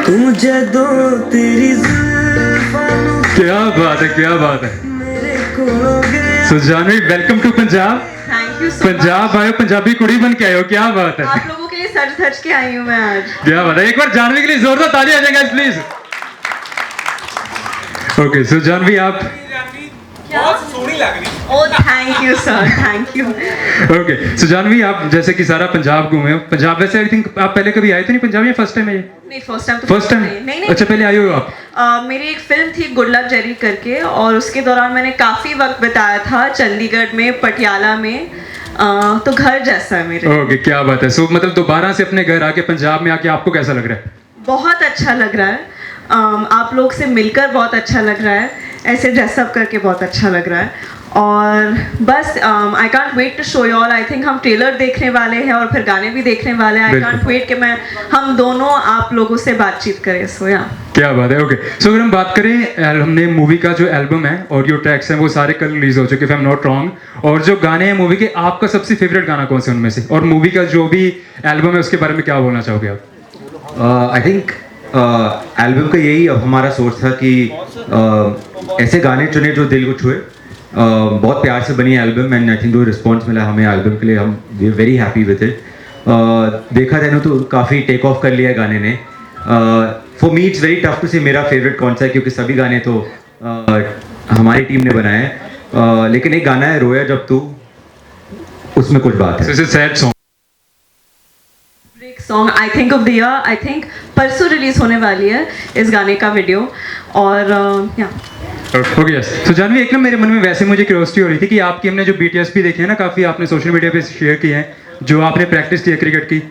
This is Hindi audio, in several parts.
तू जदों तेरी जुल्फां नूं क्या बात है, क्या बात है। मेरे कोलों गया। So Janhvi, welcome to Punjab. Thank you so Punjab आए हो, पंजाबी कुड़ी बन के आए हो, क्या बात है। आप लोगों के लिए सज धज के आई हूँ मैं आज। क्या बात है। एक बार जानवी के लिए जोरदार ताली आ जाएगा प्लीज। ओके, सो जानवी आप बहुत सोहनी लग रही। Oh thank you sir, thank you. Okay, so Janhvi आप जैसे कि सारा पंजाब घूमे हो। पंजाब वैसे आई थिंक आप पहले कभी आए तो नहीं पंजाब, या फर्स्ट टाइम है ये? नहीं फर्स्ट टाइम। First time? नहीं अच्छा, पहले आए हो आप? मेरी एक फिल्म थी गुड लक जेरी करके, और उसके दौरान मैंने काफ़ी वक्त बिताया था चंडीगढ़ में, पटियाला में। तो घर जैसा है मेरे। ओके, क्या बात है। सो मतलब दोबारा से अपने घर आके पंजाब में आके आपको कैसा लग रहा है? बहुत अच्छा लग रहा है। आप लोग से मिलकर बहुत अच्छा लग रहा है, ऐसे ड्रेसअप करके बहुत अच्छा लग रहा है। और बस I can't wait to show you all. I think हम ट्रेलर देखने वाले हैं और फिर गाने भी देखने वाले हैं। आई कांट वेट कि हम दोनों आप लोगों से बातचीत करें। सो या क्या बात है। ओके, सो अगर हम बात करें, हमने मूवी का जो एल्बम है, ऑडियो ट्रैक्स हैं, वो सारे कल रिलीज हो चुके, if I am not wrong. और जो गाने हैं मूवी के, आपका सबसे फेवरेट गाना कौन सा है उनमें से? और मूवी का जो भी एल्बम है उसके बारे में क्या बोलना चाहोगे आप? आई थिंक एल्बम का यही हमारा सोच था कि ऐसे गाने चुने जो दिल को छुए। बहुत प्यार से बनी एल्बम, एंड आई थिंक जो रिस्पॉन्स मिला हमें एल्बम के लिए, हम we are very happy with it. देखा जाए तो काफ़ी टेक ऑफ कर लिया है गाने ने। For me it's very tough to say मेरा फेवरेट कौन सा है, क्योंकि सभी गाने तो हमारी टीम ने बनाए हैं। लेकिन एक गाना है रोया जब तू, उसमें कुछ बात है। Sad song song I think of the year. I think परसों रिलीज होने वाली है इस गाने का वीडियो। और या ओके, यस। तो जानवी, एक ना मेरे मन में वैसे मुझे क्यूरियोसिटी हो रही थी कि आपकी हमने जो बीटीएस भी देखे हैं ना, काफ़ी आपने सोशल मीडिया पे शेयर किए हैं, जो आपने प्रैक्टिस की है क्रिकेट की।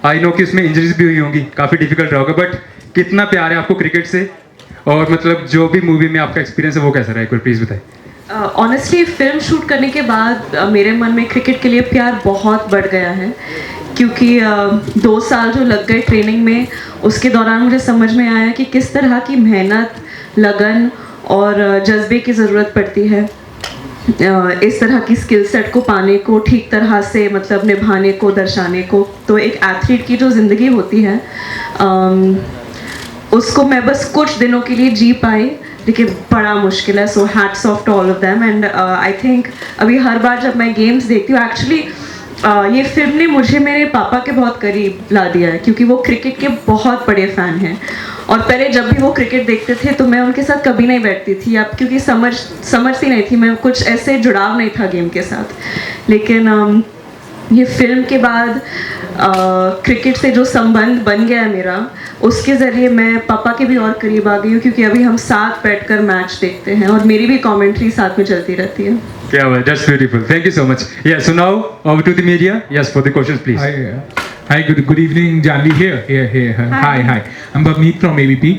आई नो कि उसमें इंजरीज भी हुई होंगी, काफ़ी डिफिकल्ट रहा होगा, बट कितना प्यार है आपको क्रिकेट से? और मतलब जो भी मूवी में आपका एक्सपीरियंस है वो कैसा रहा, एक बार प्लीज़ बताएं। ऑनेस्टली फिल्म शूट करने के बाद मेरे मन में क्रिकेट के लिए प्यार बहुत बढ़ गया है, क्योंकि 2 साल जो लग गए ट्रेनिंग में, उसके दौरान मुझे समझ में आया कि किस तरह की मेहनत, लगन और जज्बे की ज़रूरत पड़ती है इस तरह की स्किल सेट को पाने को, ठीक तरह से मतलब निभाने को, दर्शाने को। तो एक एथलीट की जो ज़िंदगी होती है उसको मैं बस कुछ दिनों के लिए जी पाई, लेकिन बड़ा मुश्किल है। So hats off to all of them. And I think अभी हर बार जब मैं गेम्स देखती हूँ, एक्चुअली ये फिल्म ने मुझे मेरे पापा के बहुत करीब ला दिया है, क्योंकि वो क्रिकेट के बहुत बड़े फ़ैन हैं। और पहले जब भी वो क्रिकेट देखते थे तो मैं उनके साथ कभी नहीं बैठती थी, अब क्योंकि समझती नहीं थी मैं, कुछ ऐसे जुड़ाव नहीं था गेम के साथ। लेकिन ये फिल्म के बाद क्रिकेट से जो संबंध बन गया है मेरा, उसके ज़रिए मैं पापा के भी और करीब आ गई हूँ, क्योंकि अभी हम साथ बैठकर मैच देखते हैं और मेरी भी कमेंट्री साथ में चलती रहती है। क्या बात, that's beautiful, thank you so much. Yes, so now over to the media. Yes, for the questions please. Hi, good evening, Janvi here. Hi. I'm Bhavneet from ABP.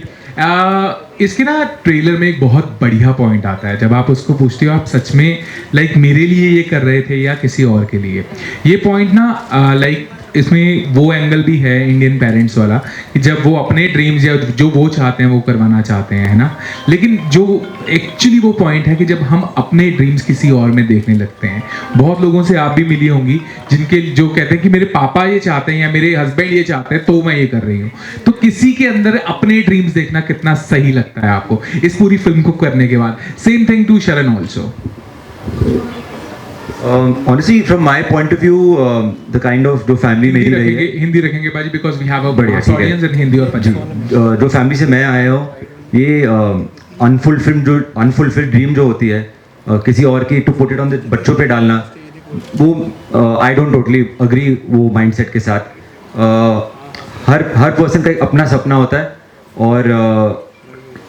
इसके ना ट्रेलर में एक बहुत बढ़िया पॉइंट आता है, जब आप उसको पूछते हो आप सच में लाइक मेरे लिए ये कर रहे थे या किसी और के लिए। ये पॉइंट ना लाइक इसमें वो एंगल भी है इंडियन पेरेंट्स वाला, कि जब वो अपने ड्रीम्स या जो वो चाहते हैं वो करवाना चाहते हैं, है ना। लेकिन जो एक्चुअली वो पॉइंट है कि जब हम अपने ड्रीम्स किसी और में देखने लगते हैं, बहुत लोगों से आप भी मिली होंगी जिनके जो कहते हैं कि मेरे पापा ये चाहते हैं या मेरे हस्बैंड ये चाहते हैं तो मैं ये कर रही हूँ। तो किसी के अंदर अपने ड्रीम्स देखना कितना सही लगता है आपको इस पूरी फिल्म को करने के बाद? सेम थिंग टू शरण also. Honestly, from my point of view, the kind of जो फैमिली मेरी रही है, हिंदी रखेंगे बाजी, बिकॉज वी हैव अ बढ़िया, ठीक है। ऑडियंस इन हिंदी और पंजाबी। जो फैमिली से मैं आया हूँ, ये अनफुलफिल्ड ड्रीम जो होती है किसी और की, to put it on the बच्चों पे डालना, वो आई डोंट टोटली अग्री वो माइंडसेट के साथ। हर पर्सन का एक अपना सपना होता है, और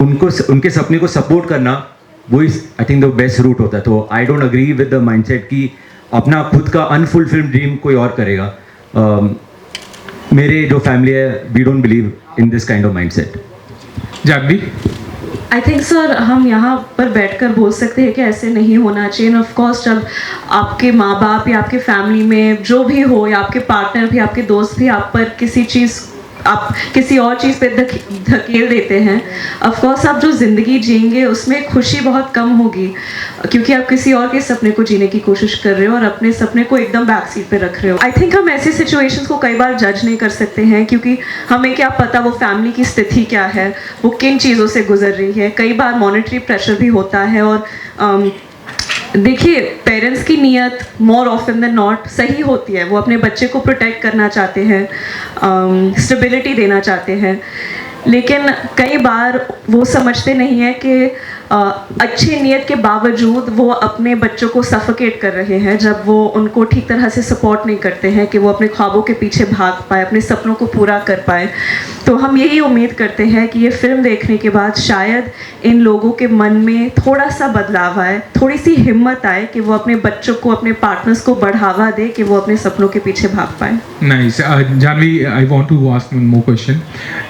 उनके सपने को सपोर्ट करना वो I think the best route होता है। तो I don't agree with the mindset कि अपना खुद का अनफुलफिल्ड ड्रीम कोई और करेगा। मेरे जो फैमिली है, we don't believe in this kind of mindset. Janhvi, I think sir हम यहाँ पर बैठकर बोल सकते हैं कि ऐसे नहीं होना चाहिए। ऑफ कोर्स जब आपके माँ बाप या आपके फैमिली में जो भी हो, या आपके पार्टनर भी, आपके दोस्त भी आप पर किसी चीज़ आप किसी और चीज़ पे धकेल देते हैं, ऑफ कोर्स आप जो ज़िंदगी जिएंगे उसमें खुशी बहुत कम होगी, क्योंकि आप किसी और के सपने को जीने की कोशिश कर रहे हो और अपने सपने को एकदम बैक सीट पे रख रहे हो। आई थिंक हम ऐसी सिचुएशंस को कई बार जज नहीं कर सकते हैं, क्योंकि हमें क्या पता वो फैमिली की स्थिति क्या है, वो किन चीज़ों से गुजर रही है। कई बार मॉनेटरी प्रेशर भी होता है, और देखिए पेरेंट्स की नीयत मोर ऑफन देन नॉट सही होती है। वो अपने बच्चे को प्रोटेक्ट करना चाहते हैं, स्टेबिलिटी देना चाहते हैं, लेकिन कई बार वो समझते नहीं है कि अच्छी नीयत के बावजूद वो अपने बच्चों को सफोकेट कर रहे हैं जब वो उनको ठीक तरह से सपोर्ट नहीं करते हैं कि वो अपने ख्वाबों के पीछे भाग पाए, अपने सपनों को पूरा कर पाए। तो हम यही उम्मीद करते हैं कि ये फिल्म देखने के बाद शायद इन लोगों के मन में थोड़ा सा बदलाव आए, थोड़ी सी हिम्मत आए कि वो अपने बच्चों को, अपने पार्टनर्स को बढ़ावा दे कि वो अपने सपनों के पीछे भाग पाए। Nice. Janhvi, I want to ask one more question.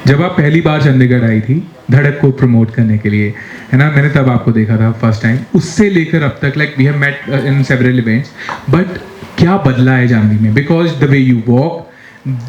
जब आप पहली बार चंडीगढ़ आई थी धड़क को प्रमोट करने के लिए, है ना, मैंने तब आपको देखा था फर्स्ट टाइम, उससे लेकर अब तक like we have met in several events, but क्या बदला है जानवी में? Because the way you walk,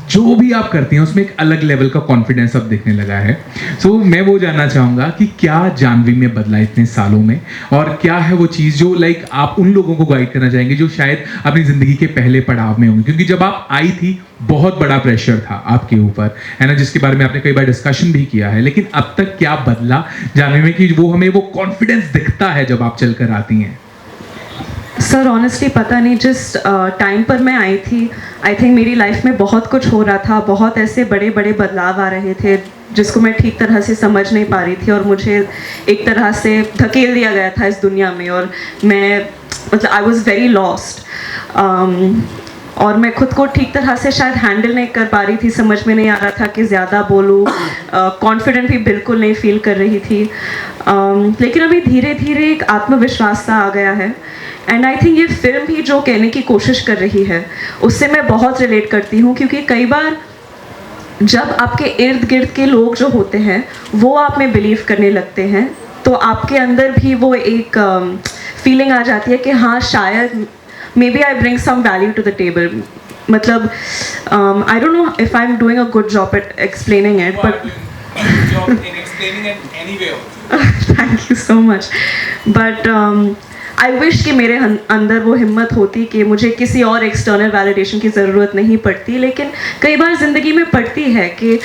जो भी आप करती हैं उसमें एक अलग लेवल का कॉन्फिडेंस अब दिखने लगा है। सो मैं वो जानना चाहूँगा कि क्या जानवी में बदला इतने सालों में, और क्या है वो चीज़ जो लाइक आप उन लोगों को गाइड करना चाहेंगे जो शायद अपनी ज़िंदगी के पहले पड़ाव में होंगे? क्योंकि जब आप आई थी बहुत बड़ा प्रेशर था आपके ऊपर, है ना, जिसके बारे में आपने कई बार डिस्कशन भी किया है, लेकिन अब तक क्या बदला जानवी में कि वो हमें वो कॉन्फिडेंस दिखता है जब आप चलकर आती हैं? सर ऑनेस्टली पता नहीं, जिस टाइम पर मैं आई थी आई थिंक मेरी लाइफ में बहुत कुछ हो रहा था, बहुत ऐसे बड़े बड़े बदलाव आ रहे थे जिसको मैं ठीक तरह से समझ नहीं पा रही थी, और मुझे एक तरह से धकेल दिया गया था इस दुनिया में, और मैं मतलब आई वॉज वेरी लॉस्ट, और मैं खुद को ठीक तरह से शायद हैंडल नहीं कर पा रही थी। समझ में नहीं आ रहा था कि ज़्यादा बोलूँ, कॉन्फिडेंट भी बिल्कुल नहीं फील कर रही थी, लेकिन अभी धीरे धीरे एक आत्मविश्वास सा आ गया है। एंड आई थिंक ये फिल्म भी जो कहने की कोशिश कर रही है उससे मैं बहुत रिलेट करती हूँ, क्योंकि कई बार जब आपके इर्द गिर्द के लोग जो होते हैं वो आप में बिलीव करने लगते हैं, तो आपके अंदर भी वो एक फीलिंग आ जाती है कि हाँ शायद maybe I bring some value to the table. मतलब I don't know if I'm doing a good job at explaining it, but job in explaining it anyway. thank you so much. But I wish कि मेरे अंदर वो हिम्मत होती कि मुझे किसी और एक्सटर्नल वैलिडेशन की ज़रूरत नहीं पड़ती, लेकिन कई बार ज़िंदगी में पड़ती है कि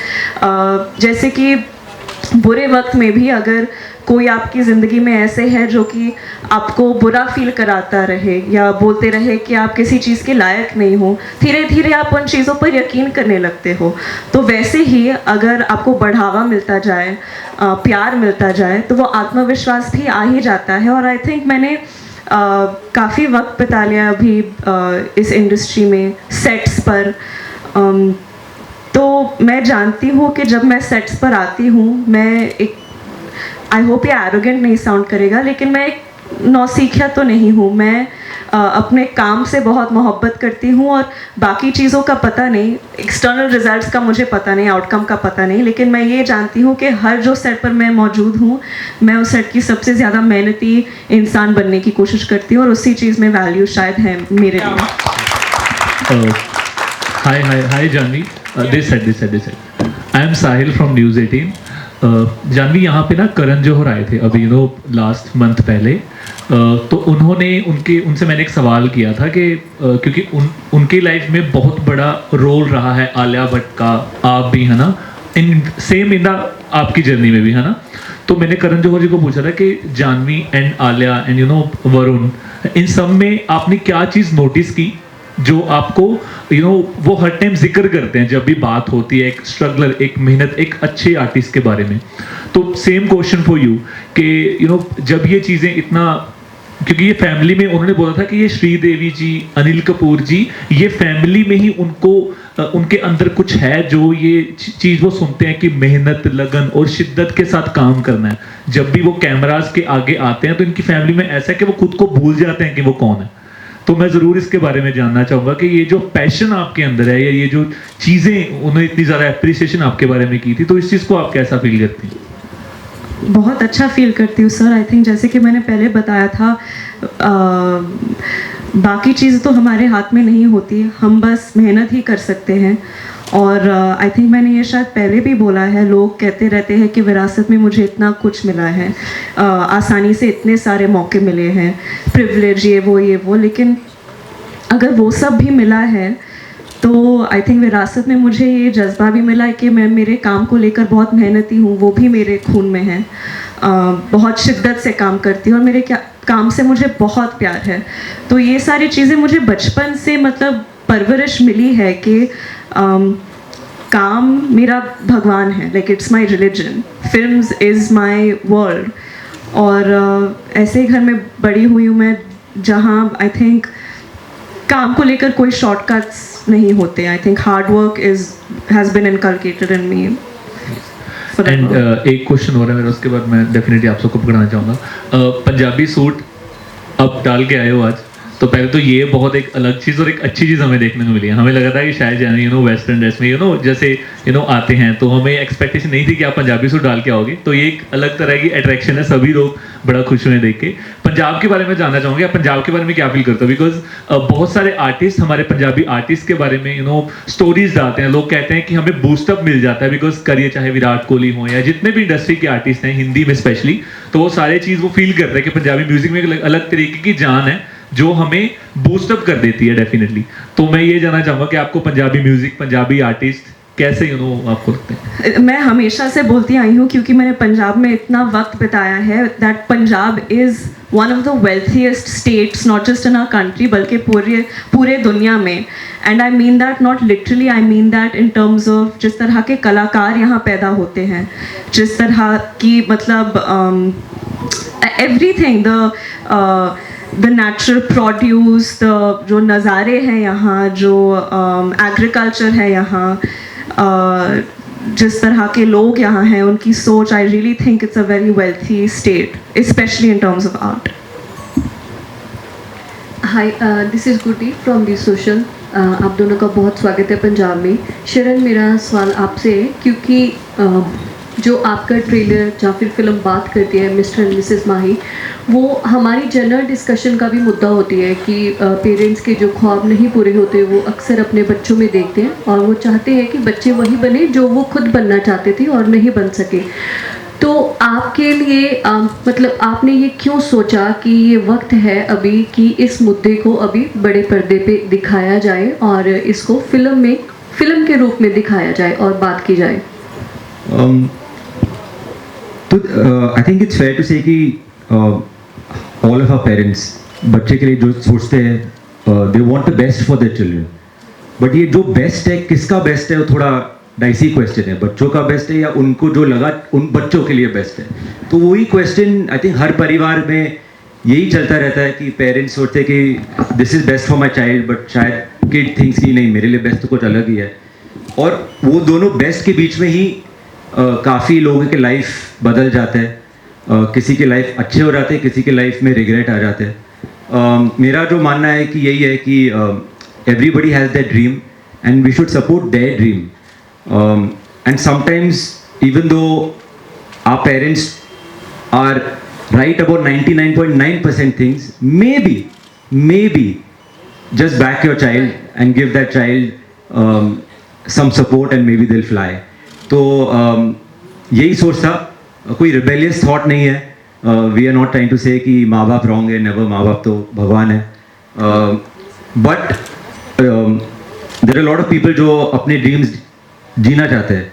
जैसे कि बुरे वक्त में भी अगर कोई आपकी ज़िंदगी में ऐसे है जो कि आपको बुरा फील कराता रहे या बोलते रहे कि आप किसी चीज़ के लायक नहीं हो, धीरे धीरे आप उन चीज़ों पर यकीन करने लगते हो। तो वैसे ही अगर आपको बढ़ावा मिलता जाए, प्यार मिलता जाए, तो वो आत्मविश्वास भी आ ही जाता है। और आई थिंक मैंने काफ़ी वक्त बिता लिया अभी इस इंडस्ट्री में, सेट्स पर, तो मैं जानती हूँ कि जब मैं सेट्स पर आती हूँ, मैं एक, आई होप ये एरोगेंट नहीं साउंड करेगा, लेकिन मैं एक नौसीखिया तो नहीं हूँ। मैं अपने काम से बहुत मोहब्बत करती हूँ, और बाकी चीज़ों का पता नहीं, एक्सटर्नल रिजल्ट्स का मुझे पता नहीं, आउटकम का पता नहीं, लेकिन मैं ये जानती हूँ कि हर जो सेट पर मैं मौजूद हूँ, मैं उस सेट की सबसे ज़्यादा मेहनती इंसान बनने की कोशिश करती हूँ, और उसी चीज़ में वैल्यू शायद है मेरे लिए। Hi Janvi, this side. I am Sahil from News 18. Janvi, यहाँ पे ना करण जौहर आए थे अभी लास्ट मंथ पहले, तो उनसे मैंने एक सवाल किया था कि क्योंकि उनकी लाइफ में बहुत बड़ा रोल रहा है आलिया भट्ट का, आप भी है ना, इन आपकी जर्नी में भी है ना, तो मैंने करण जौहर जी को पूछा था कि जानवी एंड आलिया एंड वरुण, इन सब में आपने क्या चीज़ नोटिस की जो आपको वो हर टाइम जिक्र करते हैं जब भी बात होती है एक स्ट्रगलर, एक मेहनत, एक अच्छे आर्टिस्ट के बारे में। तो सेम क्वेश्चन फॉर यू कि जब ये चीज़ें इतना, क्योंकि ये फैमिली में उन्होंने बोला था कि ये श्रीदेवी जी, अनिल कपूर जी, ये फैमिली में ही उनको उनके अंदर कुछ है जो ये चीज़ वो सुनते हैं कि मेहनत, लगन और शिद्दत के साथ काम करना है। जब भी वो कैमराज के आगे आते हैं तो इनकी फैमिली में ऐसा है कि वो खुद को भूल जाते हैं कि वो कौन है। तो मैं ज़रूर इसके बारे में जानना चाहूँगा कि ये जो पैशन आपके अंदर है, या ये जो चीज़ें उन्होंने इतनी ज़्यादा एप्रिसिएशन आपके बारे में की थी, तो इस चीज़ को आप कैसा फील करती हैं? बहुत अच्छा फील करती हूँ सर। आई थिंक जैसे कि मैंने पहले बताया था, बाकी चीज़ तो हमारे हाथ में नहीं होती, हम बस मेहनत ही कर सकते हैं। और आई थिंक मैंने ये शायद पहले भी बोला है, लोग कहते रहते हैं कि विरासत में मुझे इतना कुछ मिला है, आसानी से इतने सारे मौके मिले हैं, प्रिविलेज ये वो, लेकिन अगर वो सब भी मिला है तो आई थिंक विरासत में मुझे ये जज्बा भी मिला है कि मैं मेरे काम को लेकर बहुत मेहनती हूँ, वो भी मेरे खून में है, बहुत शिद्दत से काम करती हूँ और मेरे काम से मुझे बहुत प्यार है। तो ये सारी चीज़ें मुझे बचपन से मतलब परवरिश मिली है कि काम मेरा भगवान है, like it's my religion, films is my world. और ऐसे ही घर में बड़ी हुई हूँ मैं जहाँ आई थिंक काम को लेकर कोई शॉर्टकट्स नहीं होते। I think hard work has been inculcated in me. And एक क्वेश्चन हो रहा है मेरा, उसके बाद मैं डेफिनेटली आप सबको पकड़ना चाहूँगा। पंजाबी सूट अब डाल के आए हो आज, तो पहले तो ये बहुत एक अलग चीज़ और एक अच्छी चीज़ हमें देखने को मिली है। हमें लगा था कि शायद जाने वेस्टर्न ड्रेस में जैसे आते हैं, तो हमें एक्सपेक्टेशन नहीं थी कि आप पंजाबी सूट डाल के आओगे, तो ये एक अलग तरह की अट्रैक्शन है, सभी लोग बड़ा खुश हुए देख के। पंजाब के बारे में जानना चाहूँगी, आप पंजाब के बारे में क्या फील करते हो? बिकॉज बहुत सारे आर्टिस्ट, हमारे पंजाबी आर्टिस्ट के बारे में स्टोरीज डालते हैं, लोग कहते हैं कि हमें बूस्टअप मिल जाता है बिकॉज करिए, चाहे विराट कोहली हो या जितने भी इंडस्ट्री के आर्टिस्ट हैं हिंदी में स्पेशली, तो वो सारे चीज़ वो फील करते हैं कि पंजाबी म्यूजिक में एक अलग तरीके की जान है जो हमें बूस्टअप कर देती है डेफिनेटली। तो मैं ये जानना चाहूँगा कि आपको पंजाबी म्यूजिक, पंजाबी आर्टिस्ट कैसे आपको लगते हैं? मैं हमेशा से बोलती आई हूँ क्योंकि मैंने पंजाब में इतना वक्त बिताया है, that Punjab is one of the wealthiest states, not just in our country बल्कि पूरे दुनिया में। And I mean that not literally, I mean that in terms of जिस तरह के कलाकार यहाँ पैदा होते हैं, जिस तरह की मतलब everything, the natural produce, the जो नज़ारे हैं यहाँ, जो एग्रीकल्चर है यहाँ, जिस तरह के लोग यहाँ हैं, उनकी सोच, I really think it's a very wealthy state, specially in terms of art. Hi, this is गुडी फ्रॉम दी सोशल। आप दोनों का बहुत स्वागत है पंजाब में। शरण, मेरा सवाल आपसे है क्योंकि जो आपका ट्रेलर या फिर फिल्म बात करती है मिस्टर एंड मिसेस माही, वो हमारी जनरल डिस्कशन का भी मुद्दा होती है कि पेरेंट्स के जो ख्वाब नहीं पूरे होते वो अक्सर अपने बच्चों में देखते हैं और वो चाहते हैं कि बच्चे वही बने जो वो खुद बनना चाहते थे और नहीं बन सके। तो आपके लिए मतलब आपने ये क्यों सोचा कि ये वक्त है अभी कि इस मुद्दे को अभी बड़े पर्दे पे दिखाया जाए और इसको फिल्म के रूप में दिखाया जाए और बात की जाए? तो I think it's fair to say कि ऑल ऑफ आवर पेरेंट्स बच्चे के लिए जो सोचते हैं, they want the best for their children, but ये जो बेस्ट है, किसका बेस्ट है, वो थोड़ा डाइसी क्वेश्चन है। बच्चों का बेस्ट है या उनको जो लगा उन बच्चों के लिए बेस्ट है? तो वही क्वेश्चन आई थिंक हर परिवार में यही चलता रहता है कि पेरेंट्स सोचते हैं कि this is best for my child, but शायद किड थिंक्स कि नहीं, मेरे लिए बेस्ट तो कुछ अलग ही है। और वो दोनों बेस्ट के बीच में ही काफ़ी लोगों के लाइफ बदल जाते हैं, किसी के लाइफ अच्छे हो जाते हैं, किसी के लाइफ में रिग्रेट आ जाते हैं। मेरा जो मानना है कि यही है कि everybody has that dream and we should support their dream, and sometimes even though our parents are right about 99.9% things, maybe just back your child and give that child some support and maybe they'll fly. तो यही सोच था, कोई rebellious thought नहीं है। We are not trying to say कि माँ बाप wrong है, never, माँ बाप तो भगवान है। But there are a lot of people जो अपने dreams जीना चाहते हैं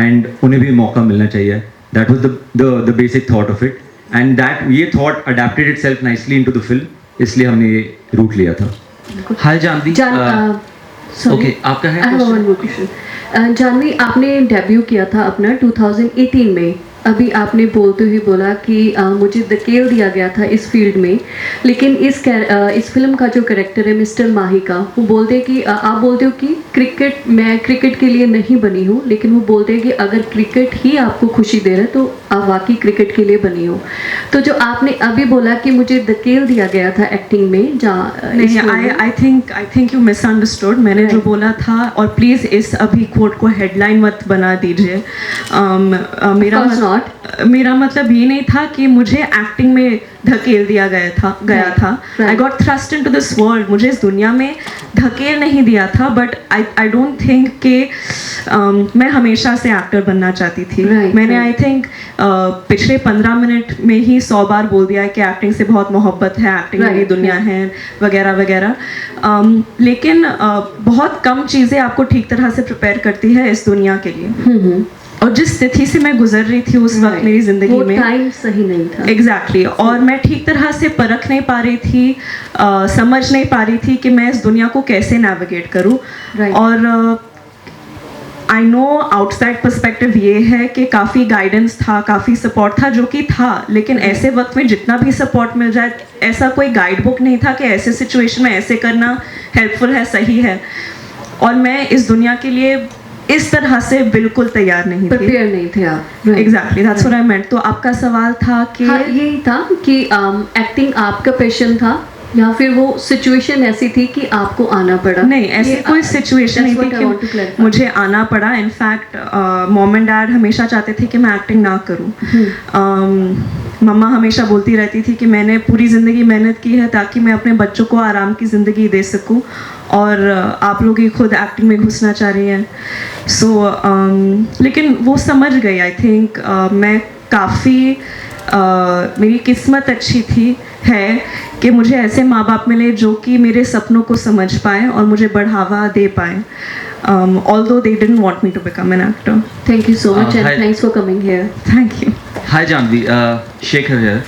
and उन्हें भी मौका मिलना चाहिए। That was the basic thought of it. And that ये thought adapted itself nicely into the film, इसलिए हमने ये रूट लिया था। हाय जानवी, ओके आपका है? जानवी, आपने डेब्यू किया था अपना 2018 में। अभी आपने बोलते हुए बोला कि मुझे धकेल दिया गया था इस फील्ड में, लेकिन इस फिल्म का जो कैरेक्टर है मिस्टर माही का, वो बोलते हैं कि आप बोलते हो कि मैं क्रिकेट के लिए नहीं बनी हूँ, लेकिन वो बोलते हैं कि अगर क्रिकेट ही आपको खुशी दे रहा है तो आप वाकई क्रिकेट के लिए बनी हो। तो जो आपने अभी बोला कि मुझे धकेल दिया गया था एक्टिंग में, जहाँ आई थिंक यू मिसअंडरस्टूड। मैंने जो बोला था, और प्लीज़ इस अभी कोट को हेडलाइन मत बना दीजिए, मेरा मेरा मतलब ये नहीं था कि मुझे एक्टिंग में धकेल दिया गया था I got thrust into this world, मुझे इस दुनिया में धकेल नहीं दिया था, बट आई डोंट थिंक कि मैं हमेशा से एक्टर बनना चाहती थी। मैंने आई थिंक पिछले 15 मिनट में ही 100 बार बोल दिया है कि एक्टिंग से बहुत मोहब्बत है, एक्टिंग मेरी दुनिया है वगैरह वगैरह, लेकिन बहुत कम चीज़ें आपको ठीक तरह से प्रिपेयर करती है इस दुनिया के लिए। और जिस स्थिति से मैं गुजर रही थी उस वक्त मेरी जिंदगी में, टाइम सही नहीं था। एग्जैक्टली और मैं ठीक तरह से परख नहीं पा रही थी, समझ नहीं पा रही थी कि मैं इस दुनिया को कैसे नेविगेट करूं। और आई नो आउटसाइड पर्सपेक्टिव ये है कि काफ़ी गाइडेंस था, काफ़ी सपोर्ट था, जो कि था, लेकिन ऐसे वक्त में जितना भी सपोर्ट मिल जाए, ऐसा कोई गाइड बुक नहीं था कि ऐसे सिचुएशन में ऐसे करना हेल्पफुल है, सही है। और मैं इस दुनिया के लिए इस तरह से बिल्कुल तैयार नहीं थी, प्रिपेयर नहीं थे आप। एग्जैक्टली दैट्स व्हाट आई मेंट। तो आपका सवाल था कि हाँ, यही था कि एक्टिंग आपका पैशन था या फिर वो सिचुएशन ऐसी थी कि आपको आना पड़ा? नहीं, ऐसी कोई सिचुएशन नहीं थी कि मुझे आना पड़ा। इनफैक्ट मॉम एंड डैड हमेशा चाहते थे कि मैं एक्टिंग ना करूं। मम्मा हमेशा बोलती रहती थी कि मैंने पूरी ज़िंदगी मेहनत की है ताकि मैं अपने बच्चों को आराम की ज़िंदगी दे सकूं, और आप लोग ही खुद एक्टिंग में घुसना चाह रही हैं। लेकिन वो समझ गई। आई थिंक मैं काफ़ी मेरी किस्मत अच्छी थी है कि मुझे ऐसे माँ बाप मिले जो कि मेरे सपनों को समझ पाए और मुझे बढ़ावा दे पाए, although they didn't want me to become an actor. Thank you so much and thanks for coming here. Thank you. Hi Janvi, Shekhar here.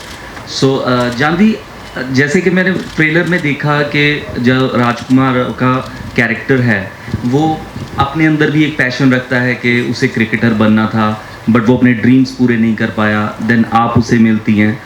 So Janvi, जैसे कि मैंने ट्रेलर में देखा कि जो राजकुमार का कैरेक्टर है वो अपने अंदर भी एक पैशन रखता है कि उसे क्रिकेटर बनना था, बट वो अपने ड्रीम्स पूरे नहीं कर पाया। देन आप उसे मिलती हैं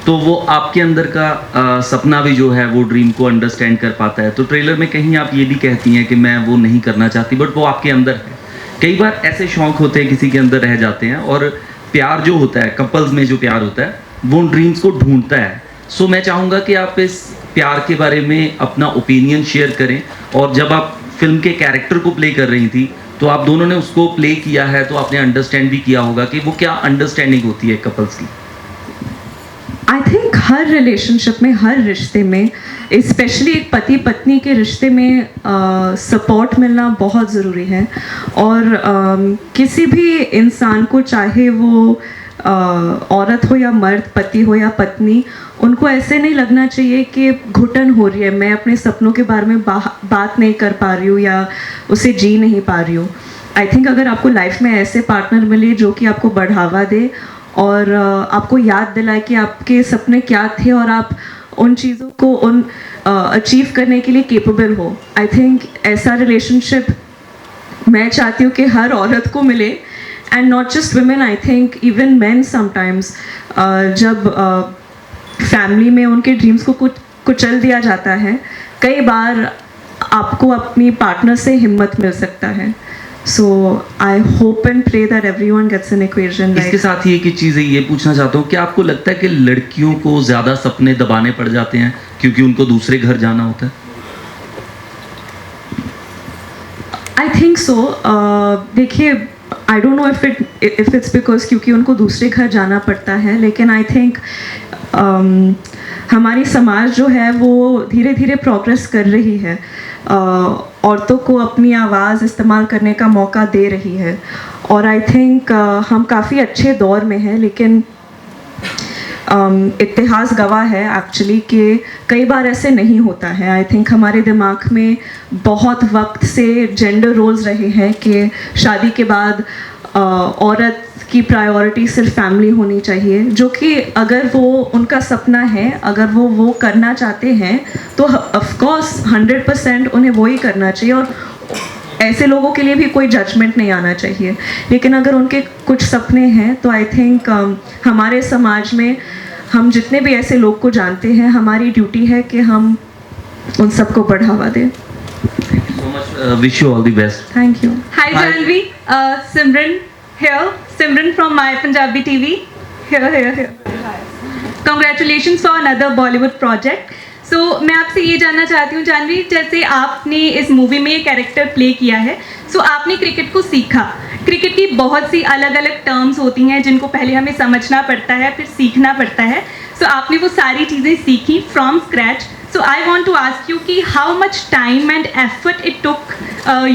तो वो आपके अंदर का सपना भी जो है वो ड्रीम को अंडरस्टैंड कर पाता है। तो ट्रेलर में कहीं आप ये भी कहती हैं कि मैं वो नहीं करना चाहती, बट वो आपके अंदर है। कई बार ऐसे शौक होते हैं किसी के अंदर रह जाते हैं, और प्यार जो होता है, कपल्स में जो प्यार होता है वो उन ड्रीम्स को ढूंढता है। सो मैं चाहूँगा कि आप इस प्यार के बारे में अपना ओपिनियन शेयर करें, और जब आप फिल्म के कैरेक्टर को प्ले कर रही थी तो आप दोनों ने उसको प्ले किया है तो आपने अंडरस्टैंड भी किया होगा कि वो क्या अंडरस्टैंडिंग होती है कपल्स की। आई थिंक हर रिलेशनशिप में, हर रिश्ते में, स्पेशली एक पति पत्नी के रिश्ते में सपोर्ट मिलना बहुत ज़रूरी है। और किसी भी इंसान को, चाहे वो औरत हो या मर्द, पति हो या पत्नी, उनको ऐसे नहीं लगना चाहिए कि घुटन हो रही है, मैं अपने सपनों के बारे में बात नहीं कर पा रही हूँ या उसे जी नहीं पा रही हूँ। आई थिंक अगर आपको लाइफ में ऐसे पार्टनर मिले जो कि आपको बढ़ावा दे और आपको याद दिलाए कि आपके सपने क्या थे और आप उन चीज़ों को अचीव करने के लिए केपेबल हो, आई थिंक ऐसा रिलेशनशिप मैं चाहती हूँ कि हर औरत को मिले। And not just women, I think even main sometimes, जब फैमिली में उनके ड्रीम्स को कुचल दिया जाता है, कई बार आपको अपनी पार्टनर से हिम्मत मिल सकता है। So I hope and pray that everyone gets an equation. इसके साथ ही एक चीज़ ये पूछना चाहता हूँ कि आपको लगता है कि लड़कियों को ज़्यादा सपने दबाने पड़ जाते हैं क्योंकि उनको दूसरे घर जाना होता है? I think so. देखिए, I don't know if it's because क्योंकि उनको दूसरे घर जाना पड़ता है, लेकिन आई थिंक हमारी समाज जो है वो धीरे धीरे प्रोग्रेस कर रही है, औरतों को अपनी आवाज़ इस्तेमाल करने का मौका दे रही है, और आई थिंक हम काफ़ी अच्छे दौर में हैं। लेकिन इतिहास गवाह है एक्चुअली कि कई बार ऐसे नहीं होता है। आई थिंक हमारे दिमाग में बहुत वक्त से जेंडर रोल्स रहे हैं कि शादी के बाद औरत की प्रायोरिटी सिर्फ फैमिली होनी चाहिए, जो कि अगर वो उनका सपना है, अगर वो करना चाहते हैं तो ऑफ कोर्स 100% उन्हें वो ही करना चाहिए, और ऐसे लोगों के लिए भी कोई जजमेंट नहीं आना चाहिए। लेकिन अगर उनके कुछ सपने हैं तो आई थिंक हमारे समाज में हम जितने भी ऐसे लोग को जानते हैं, हमारी ड्यूटी है कि हम उन सबको बढ़ावा दें। So much, wish you all the best. Thank you. Hi Janvi, Simran here. Simran from My Punjabi TV. Here. Congratulations for another Bollywood project. सो मैं आपसे ये जानना चाहती हूँ जानवी, जैसे आपने इस मूवी में ये कैरेक्टर प्ले किया है, सो आपने क्रिकेट को सीखा। क्रिकेट की बहुत सी अलग अलग टर्म्स होती हैं जिनको पहले हमें समझना पड़ता है, फिर सीखना पड़ता है। सो आपने वो सारी चीज़ें सीखी from scratch. So I want to ask you कि how much time and effort it took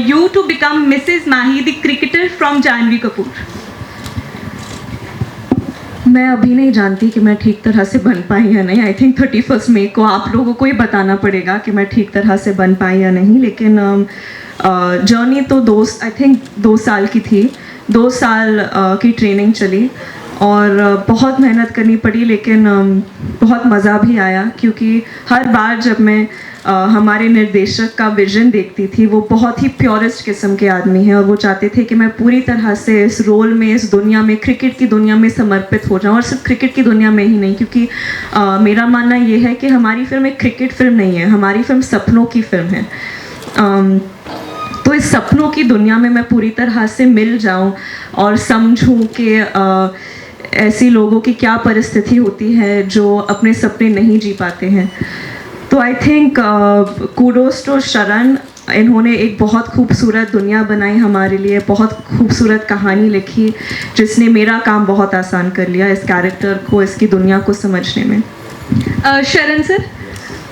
you to become Mrs Mahi the cricketer from Janhvi Kapoor. मैं अभी नहीं जानती कि मैं ठीक तरह से बन पाई या नहीं। आई थिंक 31 मई को आप लोगों को ही बताना पड़ेगा कि मैं ठीक तरह से बन पाई या नहीं। लेकिन जर्नी तो आई थिंक 2 साल की थी। 2 साल की ट्रेनिंग चली और बहुत मेहनत करनी पड़ी, लेकिन बहुत मज़ा भी आया, क्योंकि हर बार जब मैं हमारे निर्देशक का विजन देखती थी, वो बहुत ही प्योरेस्ट किस्म के आदमी हैं और वो चाहते थे कि मैं पूरी तरह से इस रोल में, इस दुनिया में, क्रिकेट की दुनिया में समर्पित हो जाऊं। और सिर्फ क्रिकेट की दुनिया में ही नहीं, क्योंकि मेरा मानना ये है कि हमारी फिल्म एक क्रिकेट फिल्म नहीं है, हमारी फिल्म सपनों की फिल्म है। तो इस सपनों की दुनिया में मैं पूरी तरह से मिल जाऊं और समझूं कि ऐसी लोगों की क्या परिस्थिति होती है जो अपने सपने नहीं जी पाते हैं। तो आई थिंक कूडोस टू शरण, इन्होंने एक बहुत खूबसूरत दुनिया बनाई हमारे लिए, बहुत खूबसूरत कहानी लिखी जिसने मेरा काम बहुत आसान कर लिया इस कैरेक्टर को, इसकी दुनिया को समझने में। शरण सर,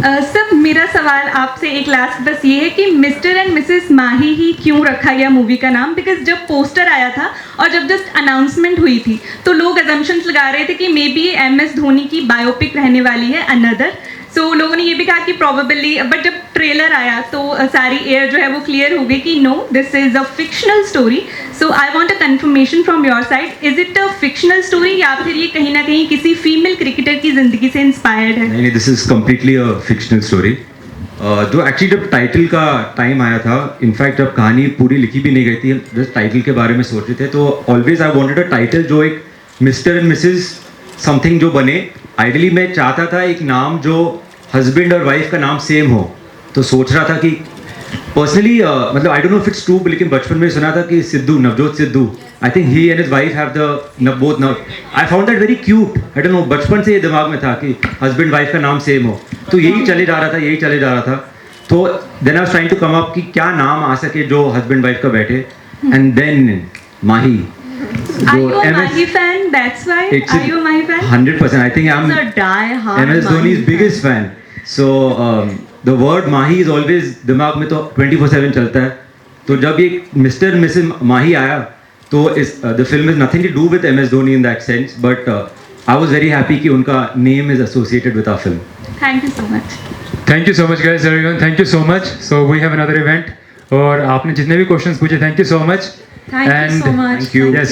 सर मेरा सवाल आपसे एक लास्ट बस ये है कि मिस्टर एंड मिसेस माही ही क्यों रखा गया मूवी का नाम? बिकॉज जब पोस्टर आया था और जब जस्ट अनाउंसमेंट हुई थी तो लोग अजम्पशंस लगा रहे थे कि मे बी ये MS धोनी की बायोपिक रहने वाली है, अनदर। सो लोगों ने ये भी कहा कि प्रॉबेबली, बट जब ट्रेलर आया तो सारी एयर जो है वो क्लियर हो गई कि no, this is a fictional story. So I want a confirmation from your side, is it a fictional story या फिर ये कहीं ना कहीं किसी फीमेल क्रिकेटर की ज़िंदगी से इंस्पायर्ड है? नहीं, this is completely a fictional story. जो एक्चुअली जब टाइटल का टाइम आया था, इनफैक्ट जब कहानी पूरी लिखी भी नहीं गई थी, जस्ट टाइटल के बारे में सोच रहे थे, तो always I wanted a title जो एक मिस्टर एंड मिसेस समथिंग जो बने। आइडियली मैं चाहता था एक नाम जो हस्बैंड और वाइफ का नाम सेम हो। तो सोच रहा था कि पर्सनली मतलब आई don't know if it's true, लेकिन बचपन में सुना था कि Sidhu, Navjot Sidhu, I think he and his wife have the both now. I found that very cute. I don't no, बचपन से ये दिमाग में था कि हस्बैंड वाइफ का नाम सेम हो। तो यही चले जा रहा था। तो then I was trying to come up कि क्या नाम आ सके जो हस्बैंड वाइफ का बैठे, and then Mahi. Are you a Mahi fan? That's why. Are you a Mahi fan? 100%. I think I'm a die-hard MS Dhoni's biggest fan. So the word Mahi is always दिमाग में तो 24/7 चलता है। तो जब ये मिस्टर मिसेस माही आया तो the film is nothing to do with MS Dhoni in that sense, but I was very happy कि उनका name is associated with our film. Thank you so much. Thank you so much guys, everyone, thank you so much. So we have another event, और आपने जितने भी क्वेश्चंस पूछे, thank you so much. Thank you so much. Thank you. Yes.